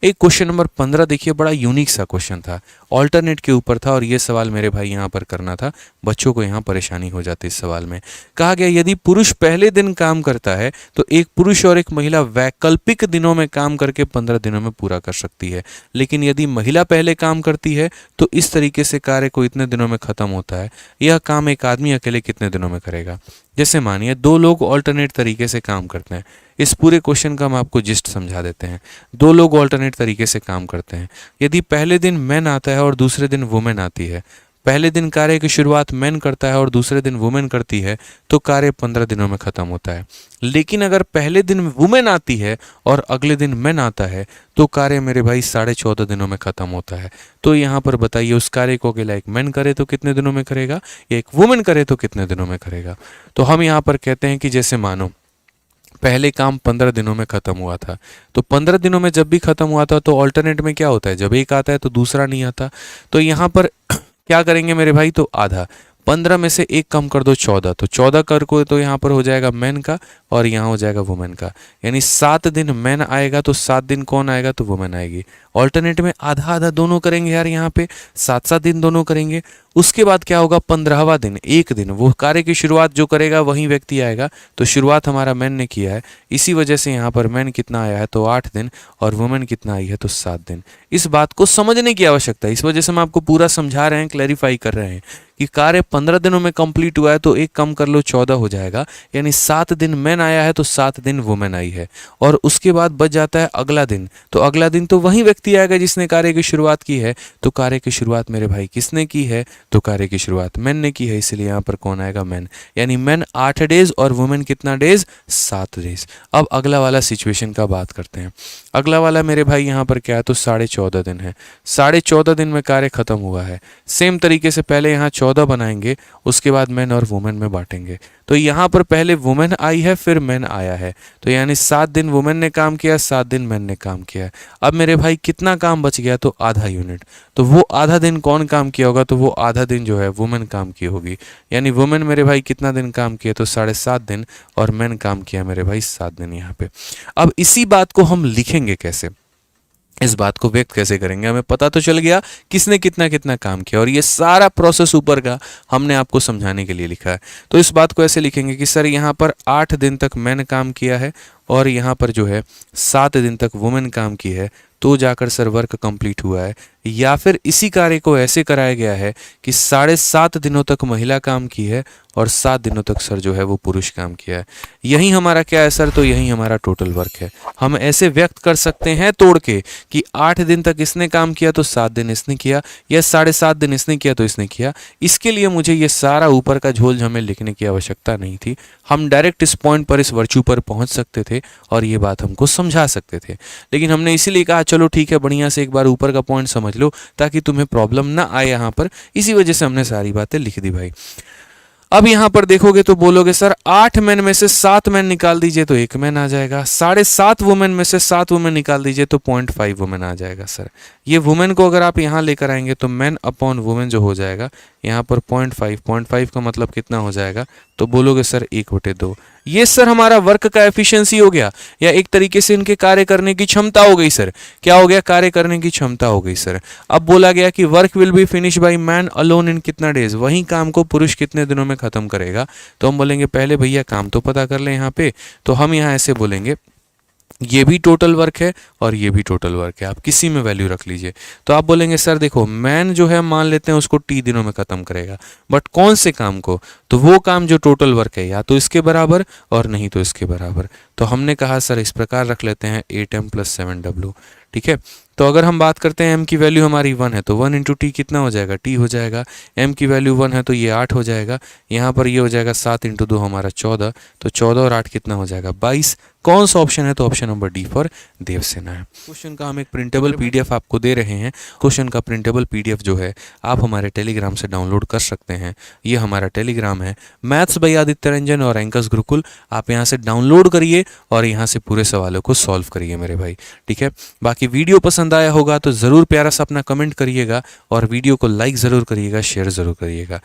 एक question number 15 देखिए, बड़ा यूनिक सा क्वेश्चन था, ऑल्टरनेट के ऊपर था और ये सवाल मेरे भाई यहाँ पर करना था, बच्चों को यहाँ परेशानी हो जाती इस सवाल में। कहा गया यदि पुरुष पहले दिन काम करता है तो एक पुरुष और एक महिला वैकल्पिक दिनों में काम करके 15 दिनों में पूरा कर सकती है, लेकिन यदि महिला पहले काम करती है तो इस तरीके से कार्य को इतने दिनों में खत्म होता है। यह काम एक आदमी अकेले कितने दिनों में करेगा? जैसे मानिए दो लोग ऑल्टरनेट तरीके से काम करते हैं। इस पूरे क्वेश्चन का हम आपको जिस्ट समझा देते हैं। दो लोग ऑल्टरनेट तरीके से काम करते हैं। यदि पहले दिन मैन आता है और दूसरे दिन वुमेन आती है, पहले दिन कार्य की शुरुआत मैन करता है और दूसरे दिन वुमेन करती है, तो कार्य 15 दिनों में खत्म होता है। लेकिन अगर पहले दिन वुमेन आती है और अगले दिन मैन आता है तो कार्य मेरे भाई 14.5 दिनों में खत्म होता है। तो यहाँ पर बताइए उस कार्य को अकेला एक मैन करे तो कितने दिनों में करेगा, या एक वुमेन करे तो कितने दिनों में करेगा? तो हम यहाँ पर कहते हैं कि जैसे मानो पहले काम 15 दिनों में खत्म हुआ था, तो 15 दिनों में जब भी खत्म हुआ था तो ऑल्टरनेट में क्या होता है, जब एक आता है तो दूसरा नहीं आता। तो यहाँ पर क्या करेंगे मेरे भाई, तो आधा 15 में से एक कम कर दो 14, तो 14 कर को तो यहाँ पर हो जाएगा मैन का और यहाँ हो जाएगा वुमेन का, यानी 7 दिन मैन आएगा तो 7 दिन कौन आएगा, तो वुमेन आएगी। ऑल्टरनेट में आधा आधा दोनों करेंगे यार, यहाँ पे 7-7 दिन दोनों करेंगे। उसके बाद क्या होगा, 15वां दिन एक दिन वो कार्य की शुरुआत जो करेगा वही व्यक्ति आएगा, तो शुरुआत हमारा मैन ने किया है, इसी वजह से यहाँ पर मैन कितना आया है तो 8 दिन और वुमेन कितना आई है तो 7 दिन। इस बात को समझने की आवश्यकता है, इस वजह से हम आपको पूरा समझा रहे हैं, क्लैरिफाई कर रहे हैं कि कार्य 15 दिनों में कंप्लीट हुआ है तो एक कम कर लो 14 हो जाएगा, यानी 7 दिन मैन आया है तो 7 दिन वुमेन आई है। और उसके बाद बच जाता है अगला दिन, तो अगला दिन तो वही व्यक्ति आएगा जिसने कार्य की शुरुआत की है। तो कार्य की शुरुआत मेरे भाई किसने की है, तो कार्य की शुरुआत मैन ने की है, इसलिए यहाँ पर कौन आएगा, मैन। यानी मैन 8 डेज और वुमेन कितना डेज, 7 डेज। अब अगला वाला सिचुएशन का बात करते हैं। अगला वाला मेरे भाई यहाँ पर क्या है, तो 14.5 दिन है। 14.5 दिन में कार्य खत्म हुआ है। सेम तरीके से पहले यहाँ 14 बनाएंगे, उसके बाद मैन और वुमेन में बांटेंगे। तो यहाँ पर पहले वुमेन आई है फिर मैन आया है, तो यानी 7 दिन वुमेन ने काम किया, 7 दिन मैन ने काम किया है। अब मेरे भाई कितना काम बच गया, तो आधा यूनिट। तो वो आधा दिन कौन काम किया होगा, तो वो आधा दिन जो है वुमेन काम की होगी। यानी वुमेन मेरे भाई कितना दिन काम किया, तो 7.5 दिन और मैन काम किया मेरे भाई 7 दिन यहाँ पे। अब इसी बात को हम लिखेंगे कैसे, इस बात को व्यक्त कैसे करेंगे, हमें पता तो चल गया किसने कितना कितना काम किया, और ये सारा प्रोसेस ऊपर का हमने आपको समझाने के लिए लिखा है। तो इस बात को ऐसे लिखेंगे कि सर यहाँ पर 8 दिन तक मैंने काम किया है और यहाँ पर जो है 7 दिन तक वुमेन काम की है, तो जाकर सर वर्क कंप्लीट हुआ है। या फिर इसी कार्य को ऐसे कराया गया है कि 7.5 दिनों तक महिला काम की है और 7 दिनों तक सर जो है वो पुरुष काम किया है। यही हमारा क्या है सर, तो यही हमारा टोटल वर्क है। हम ऐसे व्यक्त कर सकते हैं तोड़ के कि 8 दिन तक इसने काम किया तो 7 दिन इसने किया, या 7.5 दिन इसने किया तो इसने किया। इसके लिए मुझे ये सारा ऊपर का झोल हमें लिखने की आवश्यकता नहीं थी, हम डायरेक्ट इस पॉइंट पर, इस वर्चू पर पहुंच सकते थे और ये बात हमको समझा सकते थे। लेकिन हमने इसीलिए कहा चलो ठीक है, बढ़िया से एक बार ऊपर का पॉइंट समझ लो ताकि तुम्हें प्रॉब्लम ना आए यहाँ पर, इसी वजह से हमने सारी बातें लिख दी भाई। अब यहाँ पर देखोगे तो बोलोगे सर 8 मैन में से 7 मैन निकाल दीजिए तो 1 मैन आ जाएगा, 7.5 वुमेन में से 7 वुमेन निकाल दीजिए तो 0.5 वुमेन आ जाएगा। सर ये वुमेन को अगर आप यहाँ लेकर आएंगे तो मैन अपॉन वुमेन जो हो जाएगा यहाँ पर 0.5 का मतलब कितना हो जाएगा, तो बोलोगे सर 1/2। ये सर हमारा वर्क का एफिशिएंसी हो गया, या एक तरीके से इनके कार्य करने की क्षमता हो गई। सर क्या हो गया, कार्य करने की क्षमता हो गई। सर अब बोला गया कि work will be finish by man alone in कितना डेज, वही काम को पुरुष कितने दिनों में खत्म करेगा। तो हम बोलेंगे पहले भैया काम तो पता कर ले यहाँ पे, तो हम यहाँ ऐसे बोलेंगे ये भी टोटल वर्क है और ये भी टोटल वर्क है, आप किसी में वैल्यू रख लीजिए। तो आप बोलेंगे सर देखो मैन जो है मान लेते हैं उसको टी दिनों में खत्म करेगा, बट कौन से काम को, तो वो काम जो टोटल वर्क है या तो इसके बराबर और नहीं तो इसके बराबर। तो हमने कहा सर इस प्रकार रख लेते हैं 8m + 7w, ठीक है। तो अगर हम बात करते हैं m की वैल्यू हमारी 1 है तो 1 × t कितना हो जाएगा, t हो जाएगा। m की वैल्यू 1 है तो ये 8 हो जाएगा, यहाँ पर ये हो जाएगा 7 × 2 हमारा 14, तो 14 और 8 कितना हो जाएगा 22। कौन सा ऑप्शन है, तो option number D for Devasena है। क्वेश्चन का हम एक प्रिंटेबल पीडीएफ आपको दे रहे हैं। क्वेश्चन का प्रिंटेबल पीडीएफ जो है आप हमारे टेलीग्राम से डाउनलोड कर सकते हैं। ये हमारा टेलीग्राम है मैथ्स बाय आदित्य रंजन और एंकर्स गुरुकुल। आप यहाँ से डाउनलोड करिए और यहाँ से पूरे सवालों को सॉल्व करिए मेरे भाई, ठीक है। बाकी वीडियो पसंद आया होगा तो ज़रूर प्यारा सा अपना कमेंट करिएगा और वीडियो को लाइक ज़रूर करिएगा, शेयर ज़रूर करिएगा।